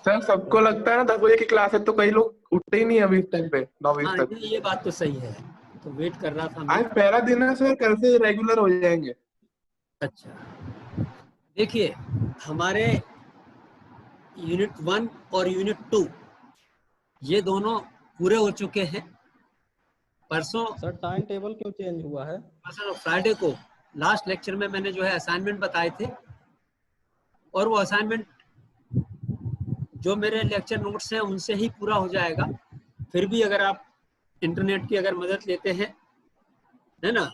Sir सबको लगता है ना 10 बजे की क्लास है, तो कई लोग उठते ही नहीं अभी इस टाइम पे 9 बजे हाँ तक। ये बात तो सही है, तो वेट कर रहा था मैं। आज पहला दिन है सर, कल से रेगुलर हो जाएंगे। अच्छा, देखिए हमारे यूनिट 1 और यूनिट 2 ये दोनों पूरे हो चुके हैं। परसों सर टाइम टेबल क्यों चेंज हुआ है? परसों फ्राइडे को लास्ट लेक्चर में मैंने जो है असाइनमेंट बताए थे, और वो असाइनमेंट जो मेरे लेक्चर नोट्स हैं उनसे ही पूरा हो जाएगा। फिर भी अगर आप इंटरनेट की अगर मदद लेते हैं, है ना,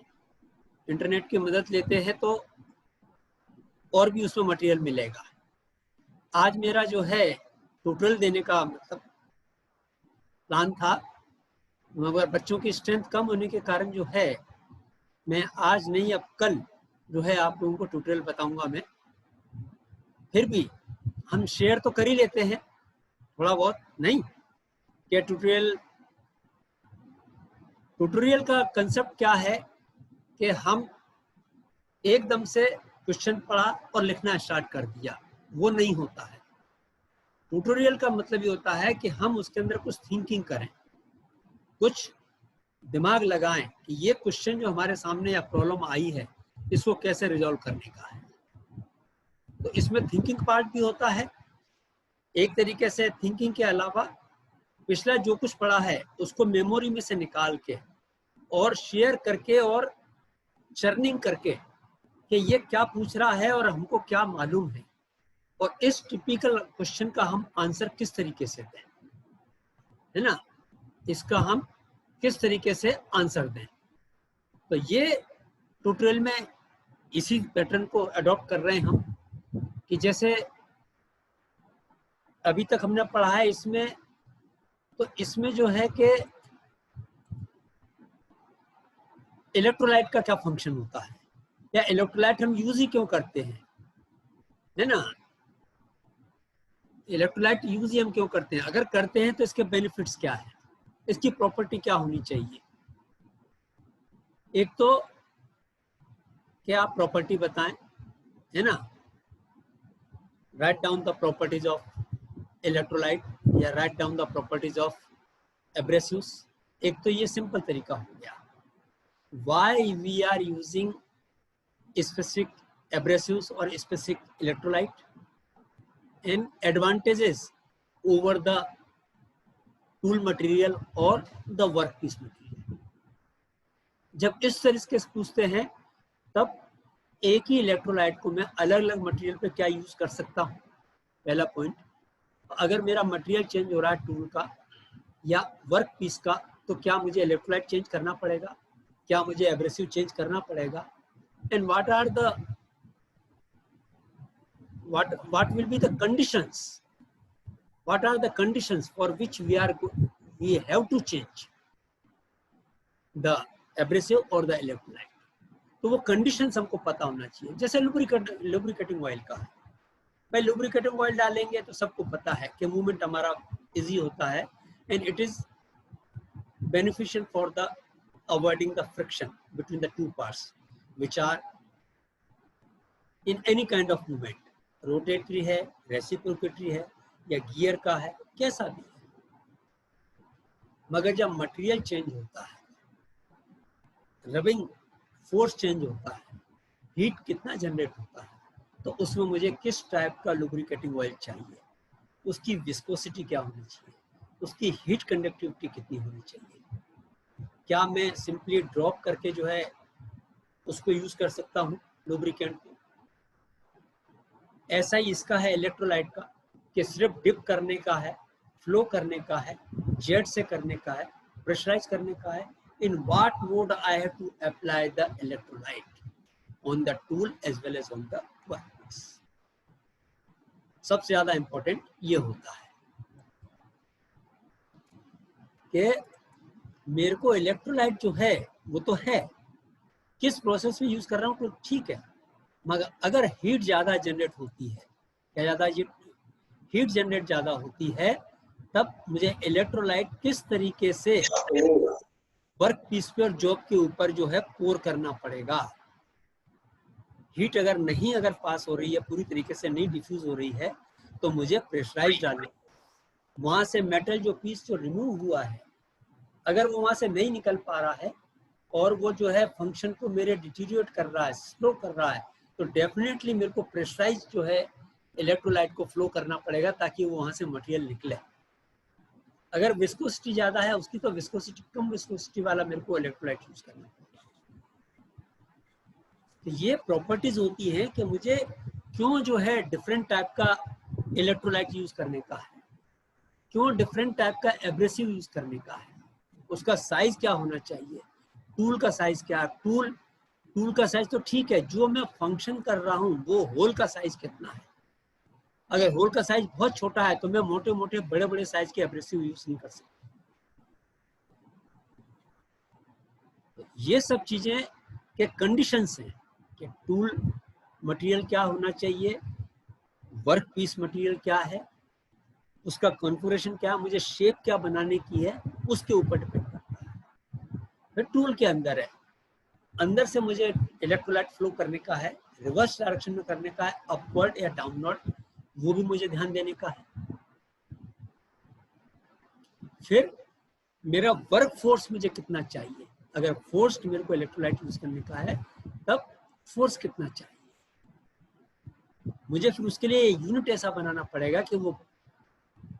इंटरनेट की मदद लेते हैं तो और भी उसमें मटेरियल मिलेगा। आज मेरा जो है ट्यूटोरियल देने का मतलब प्लान था, मगर बच्चों की स्ट्रेंथ कम होने के कारण जो है मैं आज नहीं अब कल जो है आप लोगों को ट्यूटोरियल बताऊंगा मैं। फिर भी हम शेयर तो कर ही लेते हैं थोड़ा बहुत, नहीं क्या? ट्यूटोरियल का कंसेप्ट क्या है कि हम एकदम से क्वेश्चन पढ़ा और लिखना स्टार्ट कर दिया, वो नहीं होता है। ट्यूटोरियल का मतलब ये होता है कि हम उसके अंदर कुछ थिंकिंग करें, कुछ दिमाग लगाएं कि ये क्वेश्चन जो हमारे सामने या प्रॉब्लम आई है इसको कैसे रिजॉल्व करने का है। तो इसमें थिंकिंग पार्ट भी होता है। एक तरीके से थिंकिंग के अलावा पिछला जो कुछ पढ़ा है उसको मेमोरी में से निकाल के और शेयर करके और चर्निंग करके कि ये क्या पूछ रहा है और हमको क्या मालूम है, और इस टिपिकल क्वेश्चन का हम आंसर किस तरीके से दें, है ना, इसका हम किस तरीके से आंसर दें। तो ये ट्यूटोरियल में इसी पैटर्न को अडॉप्ट कर रहे हैं हम, कि जैसे अभी तक हमने पढ़ा है इसमें, तो इसमें जो है कि इलेक्ट्रोलाइट का क्या फंक्शन होता है, या इलेक्ट्रोलाइट हम यूज ही क्यों करते हैं, है ना, इलेक्ट्रोलाइट यूज ही हम क्यों करते हैं, अगर करते हैं तो इसके बेनिफिट्स क्या है, इसकी प्रॉपर्टी क्या होनी चाहिए। एक तो क्या आप प्रॉपर्टी बताएं, है ना, right down the properties of electrolyte या right down the properties of abrasives. एक तो ये सिंपल तरीका हो गया, why we are using specific abrasives और specific electrolyte, and advantages over the tool material और द वर्कपीस मटेरियल। जब इस तरह के पूछते हैं तब एक ही इलेक्ट्रोलाइट को मैं अलग अलग मटेरियल पे क्या यूज कर सकता हूँ, पहला पॉइंट। अगर मेरा मटेरियल चेंज हो रहा है टूल का या वर्क पीस का, तो क्या मुझे इलेक्ट्रोलाइट चेंज करना पड़ेगा, क्या मुझे एब्रेसिव चेंज करना पड़ेगा, and what will be the conditions, what are the conditions for which we have to change the abrasive or the electrolyte। तो वो कंडीशंस हमको पता होना चाहिए। जैसे लुब्रिकेटिंग ऑयल का है, भाई लुब्रिकेटिंग ऑयल डालेंगे तो सबको पता है कि मूवमेंट हमारा इजी होता है, and it is beneficial for the avoiding the friction between the two parts which are in any kind of movement, rotatory है, रेसिप्रोकेटरी है, या गियर का है, कैसा भी है। मगर जब मटेरियल चेंज होता है, रबिंग फोर्स चेंज होता है, हीट कितना जनरेट होता है, तो उसमें मुझे किस टाइप का लुब्रिकेटिंग ऑयल चाहिए, उसकी विस्कोसिटी क्या होनी चाहिए, उसकी हीट कंडक्टिविटी कितनी होनी चाहिए, क्या मैं सिंपली ड्रॉप करके जो है उसको यूज कर सकता हूँ लुब्रिकेंट को। ऐसा ही इसका है इलेक्ट्रोलाइट का, कि सिर्फ डिप करने का है, फ्लो करने का है, जेट से करने का है, प्रेशराइज करने का है। In what mode I have to apply the electrolyte on the tool as well as on the workpiece. सबसे ज्यादा इंपॉर्टेंट ये होता है कि मेरे को इलेक्ट्रोलाइट जो है वो तो है, किस प्रोसेस में यूज कर रहा हूँ तो ठीक है, मगर अगर हीट ज्यादा जनरेट होती है, क्या ज्यादा हीट जनरेट ज्यादा होती है, तब मुझे इलेक्ट्रोलाइट किस तरीके से वर्क पीस पे और जॉब के ऊपर जो है पोर करना पड़ेगा। हीट अगर पास हो रही है, पूरी तरीके से नहीं डिफ्यूज हो रही है, तो मुझे प्रेशराइज डालना, वहां से मेटल जो पीस जो रिमूव हुआ है, अगर वो वहां से नहीं निकल पा रहा है और वो जो है फंक्शन को मेरे डिटीरियोरेट कर रहा है, स्लो कर रहा है, तो डेफिनेटली मेरे को प्रेशराइज जो है इलेक्ट्रोलाइट को फ्लो करना पड़ेगा ताकि वो वहां से मटेरियल निकले। अगर विस्कोसिटी ज्यादा है उसकी, तो विस्कोसिटी कम विस्कोसिटी वाला मेरे को इलेक्ट्रोलाइट यूज करना पड़ेगा। तो ये प्रॉपर्टीज होती है कि मुझे क्यों जो है डिफरेंट टाइप का इलेक्ट्रोलाइट यूज करने का है, क्यों डिफरेंट टाइप का एब्रेसिव यूज करने का है, उसका साइज क्या होना चाहिए, टूल का साइज क्या, टूल का साइज तो ठीक है, जो मैं फंक्शन कर रहा हूँ वो होल का साइज कितना है। अगर होल का साइज बहुत छोटा है तो मैं मोटे मोटे बड़े बड़े साइज के एब्रेसिव यूज नहीं कर सकता। तो ये सब चीजें के कंडीशंस हैं कि टूल मटेरियल क्या होना चाहिए, वर्क पीस मटेरियल क्या है, उसका कॉन्फ़िगरेशन क्या, मुझे शेप क्या बनाने की है, उसके ऊपर डिपेंड करता है। फिर टूल के अंदर है, अंदर से मुझे इलेक्ट्रोलाइट फ्लो करने का है, रिवर्स डायरेक्शन में करने का है, अपवर्ड या डाउनवर्ड, वो भी मुझे ध्यान देने का है। फिर मेरा वर्क फोर्स मुझे कितना चाहिए, अगर फोर्स मेरे को इलेक्ट्रोलाइट यूज करने का है तब फोर्स कितना चाहिए। मुझे फिर उसके लिए यूनिट ऐसा बनाना पड़ेगा कि वो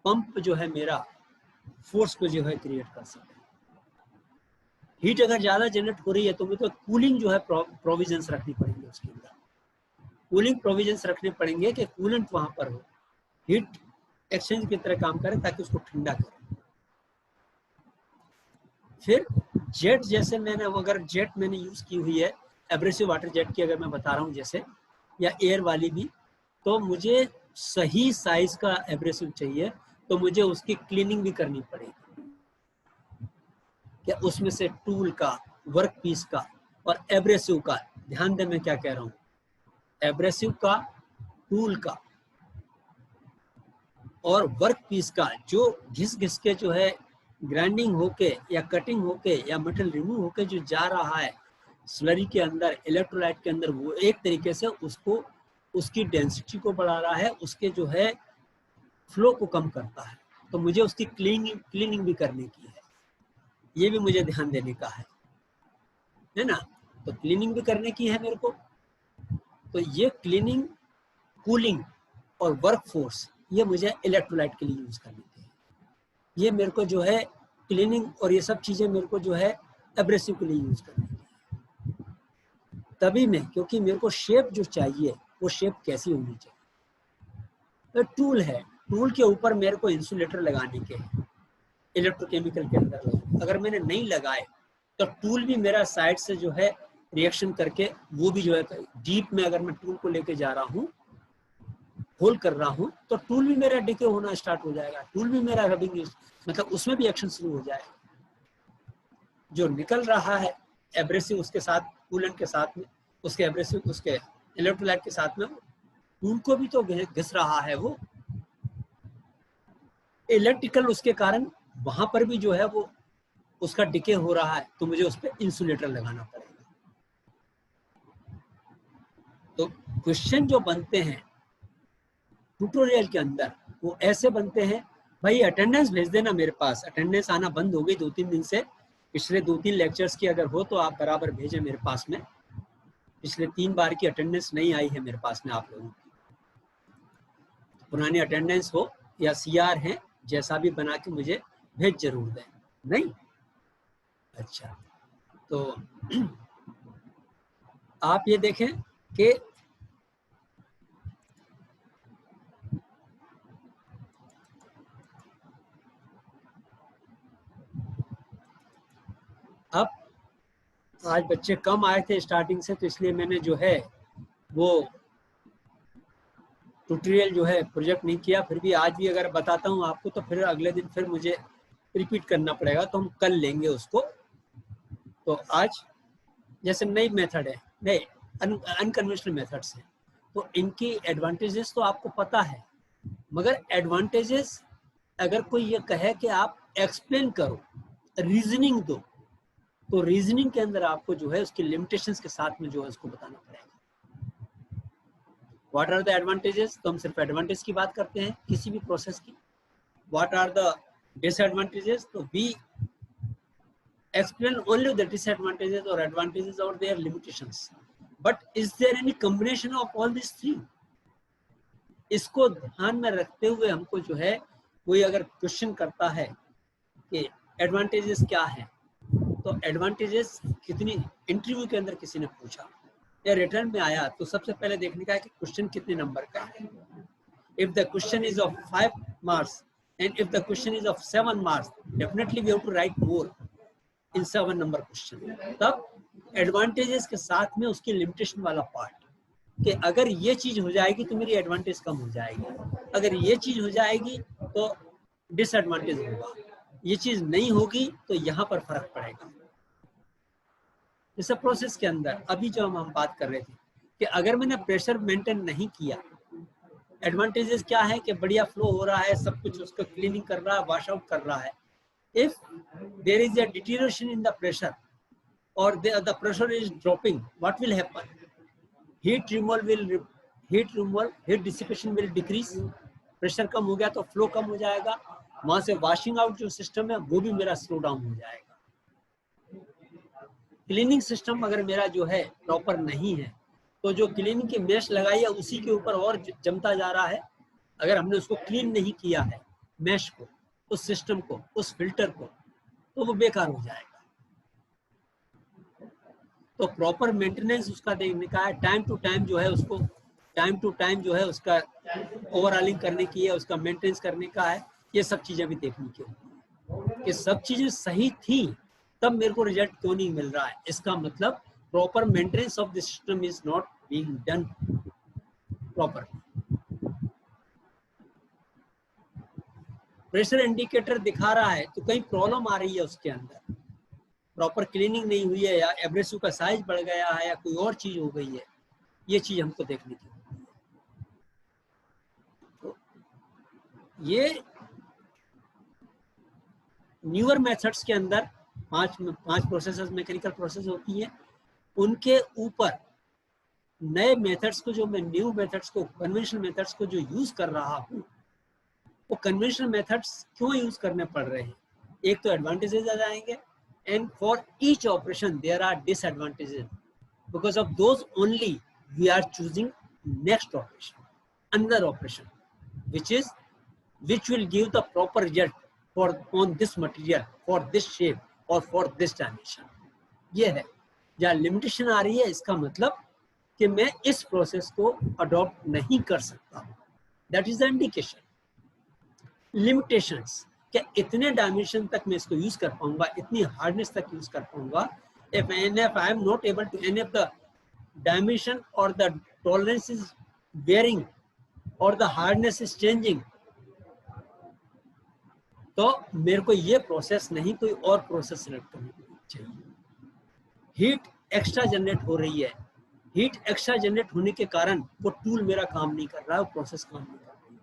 पंप जो है मेरा फोर्स को जो है क्रिएट कर सके। हीट अगर ज्यादा जनरेट हो रही है तो मुझे कूलिंग जो है प्रोविजंस रखनी पड़ेंगे, उसके अंदर कूलिंग प्रोविजंस रखने पड़ेंगे कि कूलेंट वहां पर हो, हीट एक्सचेंज की तरह काम करे ताकि उसको ठंडा करे। फिर जेट, जैसे मैंने अगर जेट मैंने यूज की हुई है, एब्रेसिव वाटर जेट की अगर मैं बता रहा हूँ जैसे, या एयर वाली भी, तो मुझे सही साइज का एब्रेसिव चाहिए, तो मुझे उसकी क्लीनिंग भी करनी पड़ेगी कि उसमें से टूल का, वर्क पीस का और एब्रेसिव का, ध्यान दें मैं क्या कह रहा हूँ, एब्रेसिव का, टूल का और वर्क पीस का जो घिस घिस के जो है ग्राइंडिंग होके या कटिंग होके या मेटल रिमूव होके जो जा रहा है स्लरी के अंदर, इलेक्ट्रोलाइट के अंदर, वो एक तरीके से उसको, उसकी डेंसिटी को बढ़ा रहा है, उसके जो है फ्लो को कम करता है, तो मुझे उसकी क्लीनिंग भी करने की है, ये भी मुझे ध्यान देने का है ना। तो क्लीनिंग भी करने की है मेरे को, तो ये क्लीनिंग, कूलिंग और वर्क फोर्स ये मुझे इलेक्ट्रोलाइट के लिए यूज करने के हैं। ये मेरे को जो है क्लीनिंग और ये सब चीजें मेरे को जो है एब्रेसिव के लिए यूज करने की है। तभी मैं, क्योंकि मेरे को शेप जो चाहिए वो शेप कैसी होनी चाहिए। तो टूल है, टूल के ऊपर मेरे को इंसुलेटर लगाने के हैं इलेक्ट्रोकेमिकल के अंदर। अगर मैंने नहीं लगाए तो टूल भी मेरा साइड से जो है रिएक्शन करके वो भी जो है डीप में, अगर मैं टूल को लेके जा रहा हूँ, होल कर रहा हूँ, तो टूल भी मेरा डिके होना स्टार्ट हो जाएगा, टूल भी मेरा रबिंग, मतलब उसमें भी एक्शन शुरू हो जाएगा। जो निकल रहा है एब्रेसिव उसके साथ, कूलेंट के साथ में, उसके एब्रेसिव, उसके इलेक्ट्रोलाइट के साथ में, टूल को भी तो घिस रहा है वो इलेक्ट्रिकल, उसके कारण वहां पर भी जो है वो उसका डिके हो रहा है, तो मुझे उस पर इंसुलेटर लगाना पड़ेगा। तो क्वेश्चन जो बनते हैं ट्यूटोरियल के अंदर वो ऐसे बनते हैं, भाई अटेंडेंस भेज देना मेरे पास, अटेंडेंस आना बंद हो गई 2-3 दिन से, पिछले 2-3 लेक्चर्स की अगर हो तो आप बराबर भेजें मेरे पास में, पिछले 3 बार की अटेंडेंस नहीं आई है मेरे पास में आप लोगों की, पुरानी अटेंडेंस हो या सीआर है, जैसा भी बना के मुझे भेज जरूर दें। नहीं, अच्छा, तो आप ये देखें कि अब आज बच्चे कम आए थे स्टार्टिंग से, तो इसलिए मैंने जो है वो ट्यूटोरियल जो है प्रोजेक्ट नहीं किया। फिर भी आज भी अगर बताता हूँ आपको तो फिर अगले दिन फिर मुझे रिपीट करना पड़ेगा, तो हम कल लेंगे उसको। तो आज जैसे नई मेथड है, नए अनकन्वेंशनल मेथड्स हैं, तो इनकी एडवांटेजेस तो आपको पता है, मगर एडवांटेजेस अगर कोई ये कहे कि आप एक्सप्लेन करो, रीजनिंग दो, तो रीजनिंग के अंदर आपको जो है उसकी लिमिटेशंस के साथ में जो है उसको बताना पड़ेगा। व्हाट आर द एडवांटेजेस, तो हम सिर्फ एडवांटेज की बात करते हैं किसी भी प्रोसेस की. व्हाट आर द डिसएडवांटेजेस, तो we explain only the disadvantages or advantages or their limitations. But is there any combination of all these three? इसको ध्यान में रखते हुए हमको जो है, कोई अगर क्वेश्चन करता है कि एडवांटेजेस क्या है, तो एडवांटेजेस कितनी, इंटरव्यू के अंदर किसी ने पूछा या रिटर्न में आया, तो सबसे पहले देखने का है कि क्वेश्चन कितने नंबर का है. If the question is of 5 marks and if the question is of 7 marks, definitely we have to write more in 7 number question. तब एडवांटेजेस के साथ में उसकी लिमिटेशन वाला पार्ट, कि अगर ये चीज हो जाएगी तो मेरी एडवांटेज कम हो जाएगी, अगर ये चीज हो जाएगी तो डिसएडवांटेज होगा, ये चीज नहीं होगी तो यहाँ पर फर्क पड़ेगा. इस प्रोसेस के अंदर अभी जो हम बात कर रहे थे कि अगर मैंने प्रेशर मेंटेन नहीं किया, एडवांटेजेस क्या है कि बढ़िया फ्लो हो रहा है, सब कुछ उसको क्लीनिंग कर रहा है, वॉश आउट कर रहा है. If there is a deterioration in the pressure or the pressure is dropping, what will happen? Heat dissipation will decrease. Pressure कम हो गया तो flow कम हो जाएगा, वहां से washing out जो सिस्टम है वो भी मेरा स्लो डाउन हो जाएगा. क्लीनिंग सिस्टम अगर मेरा जो है प्रॉपर नहीं है, तो जो क्लीनिंग की मेश लगाई है उसी के ऊपर और जमता जा रहा है. अगर हमने उसको क्लीन नहीं किया है, मेश को, उस सिस्टम को, उस फिल्टर को, तो वो बेकार हो जाएगा. तो प्रॉपर मेंटेनेंस उसका देखने का है, टाइम टू टाइम जो है उसको, टाइम टू टाइम जो है उसका ओवरऑलिंग करने की है, उसका मेंटेनेंस करने का है. ये सब चीजें भी देखनी क्यों कि सब चीजें सही थी तब मेरे को रिजल्ट क्यों नहीं मिल रहा है. इसका मतलब proper maintenance of the system is not being done proper. Pressure indicator दिखा रहा है तो कहीं प्रॉब्लम आ रही है उसके अंदर, प्रॉपर क्लीनिंग नहीं हुई है, या एब्रेसिव का साइज बढ़ गया है, या कोई और चीज हो गई है. ये चीज हमको देखने की. तो ये न्यूअर मेथड्स के अंदर पांच प्रोसेसेस, मैकेनिकल प्रोसेस होती हैं, उनके ऊपर नए मेथड्स को, जो मैं न्यू मेथड्स को, कन्वेंशनल मेथड्स को जो यूज कर रहा हूँ, वो कन्वेंशनल मेथड्स क्यों यूज करने पड़ रहे हैं. एक तो एडवांटेजेस आ जाएंगे, and for each operation there are disadvantages. Because of those only we are choosing next operation, another operation which will give the proper result for on this material, for this shape or for this dimension. ये है जहाँ limitation आ रही है, इसका मतलब कि मैं इस प्रोसेस को अडॉप्ट नहीं कर सकता हूँ. That is the indication. Limitations, क्या इतने डायमेंशन तक मैं इसको यूज कर पाऊंगा, इतनी हार्डनेस तक यूज कर पाऊंगा. if I am not able to any of the dimension or the tolerance is varying or the hardness is changing, तो मेरे को ये प्रोसेस नहीं, कोई और प्रोसेस सिलेक्ट करनी चाहिए. हीट एक्स्ट्रा जनरेट हो रही है, हीट एक्स्ट्रा जनरेट होने के कारण वो टूल मेरा काम नहीं कर रहा है, वो प्रोसेस काम नहीं कर रही है.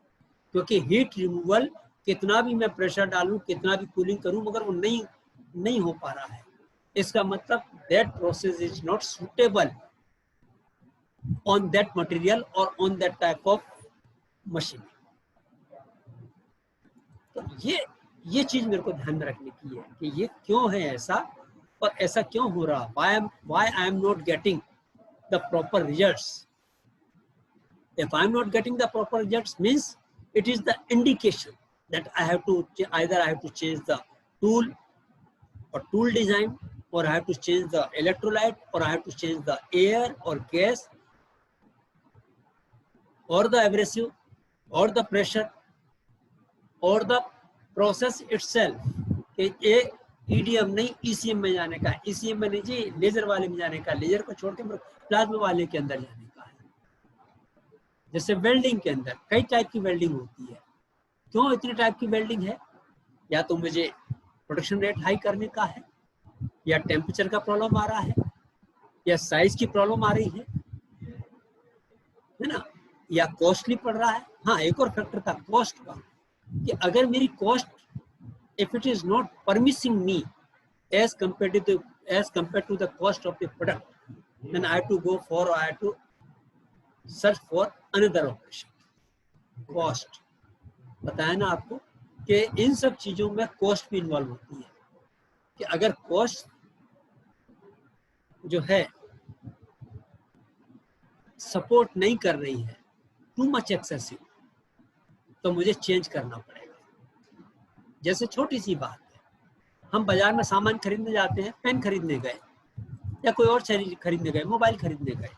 क्योंकि हीट रिमूवल कितना भी मैं प्रेशर डालूं, कितना भी कूलिंग करूं, मगर वो नहीं हो पा रहा है. इसका मतलब that process is not suitable on that material और on that type of machine. तो ये चीज मेरे को ध्यान में रखने की है कि ये क्यों है ऐसा, और ऐसा क्यों हो रहा. why I am not getting the proper results. If I am not getting the proper results, means it is the indication that I have to change the tool or tool design, or I have to change the electrolyte, or I have to change the air or gas or the abrasive or the pressure or the process itself. कि ये EDM नहीं ECM में जाने का है, ECM में नहीं जी, laser वाले में जाने का, लेजर को छोड़ के प्लाज्मा वाले के अंदर जाने का है. जैसे वेल्डिंग के अंदर कई टाइप की वेल्डिंग होती है. क्यों इतनी टाइप की वेल्डिंग है? या तो मुझे प्रोडक्शन रेट हाई करने का है, या टेम्परेचर का प्रॉब्लम आ रहा है, या साइज की प्रॉब्लम आ रही है ना, या कॉस्टली पड़ रहा है. हाँ, एक और फैक्टर था कॉस्ट का, कि अगर मेरी cost, if it is not permitting me as compared to the cost of the product, then I have to go for, I have to search for another operation. Cost बताया ना आपको कि इन सब चीजों में कॉस्ट भी इन्वॉल्व होती है, कि अगर कॉस्ट जो है सपोर्ट नहीं कर रही है, टू मच एक्सेसिव, तो मुझे चेंज करना पड़ेगा। जैसे छोटी सी बात है, हम बाजार में सामान खरीदने जाते हैं, पेन खरीदने गए या कोई और चीज खरीदने गए, मोबाइल खरीदने गए।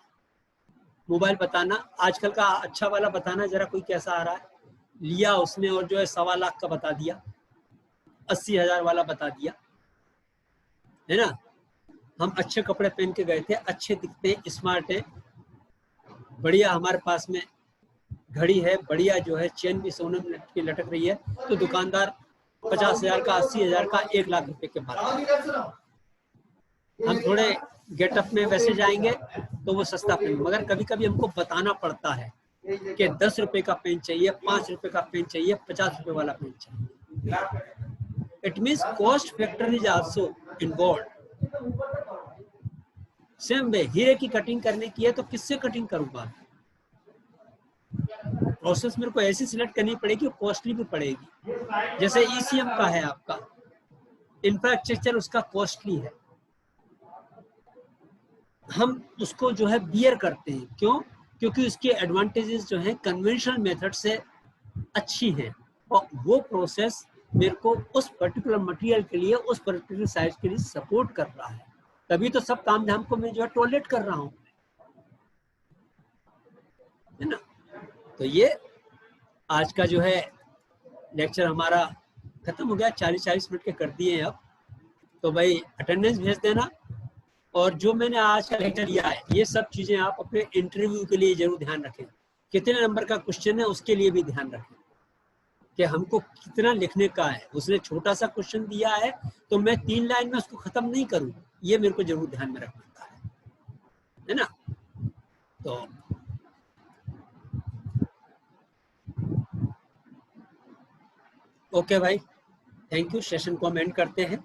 मोबाइल बताना आजकल का अच्छा वाला बताना जरा, कोई कैसा आ रहा है, लिया उसने और जो है 1.25 लाख का बता दिया, 80,000 वाला बता दिया, है ना। हम अच्छे कपड़े पहन के गए थे, अच्छे दिखते हैं, स्मार्ट है, बढ़िया हमारे पास में घड़ी है, बढ़िया जो है चेन भी सोने में की लटक रही है, तो दुकानदार 50,000 का, 80,000 का, 1 लाख रुपए के बाद हम थोड़े गेटअप में वैसे जाएंगे तो वो सस्ता पेन, मगर कभी कभी हमको बताना पड़ता है कि 10 रुपए का पेन चाहिए, 5 रुपए का पेन चाहिए, 50 रुपए वाला पेन चाहिए। It means cost factor is also involve. Same way हीरे की कटिंग करने की है तो किससे कटिंग करूंगा, प्रोसेस मेरे को ऐसी सिलेक्ट करनी पड़ेगी, कॉस्टली भी पड़ेगी। जैसे ईसीएम का है आपका, इंफ्रास्ट्रक्चर उसका कॉस्टली है, हम उसको जो है बियर करते हैं, क्यों? क्योंकि उसके एडवांटेजेस जो है कन्वेंशनल मेथड से अच्छी है, और वो प्रोसेस मेरे को उस पर्टिकुलर मटेरियल के लिए, उस पर्टिकुलर साइज के लिए सपोर्ट कर रहा है, तभी तो सब काम धाम को मैं जो है टॉलरेट कर रहा हूँ, है ना। तो ये आज का जो है लेक्चर हमारा खत्म हो गया, 40-40 मिनट के कर दिए अब। तो भाई अटेंडेंस भेज देना, और जो मैंने आज का लेक्चर लिया है ये सब चीजें आप अपने इंटरव्यू के लिए जरूर ध्यान रखें। कितने नंबर का क्वेश्चन है उसके लिए भी ध्यान रखें कि हमको कितना लिखने का है। उसने छोटा सा क्वेश्चन दिया है तो मैं 3 लाइन में उसको खत्म नहीं करूं, ये मेरे को जरूर ध्यान में रखना है ना। तो ओके भाई, थैंक यू। सेशन को हम एंड करते हैं।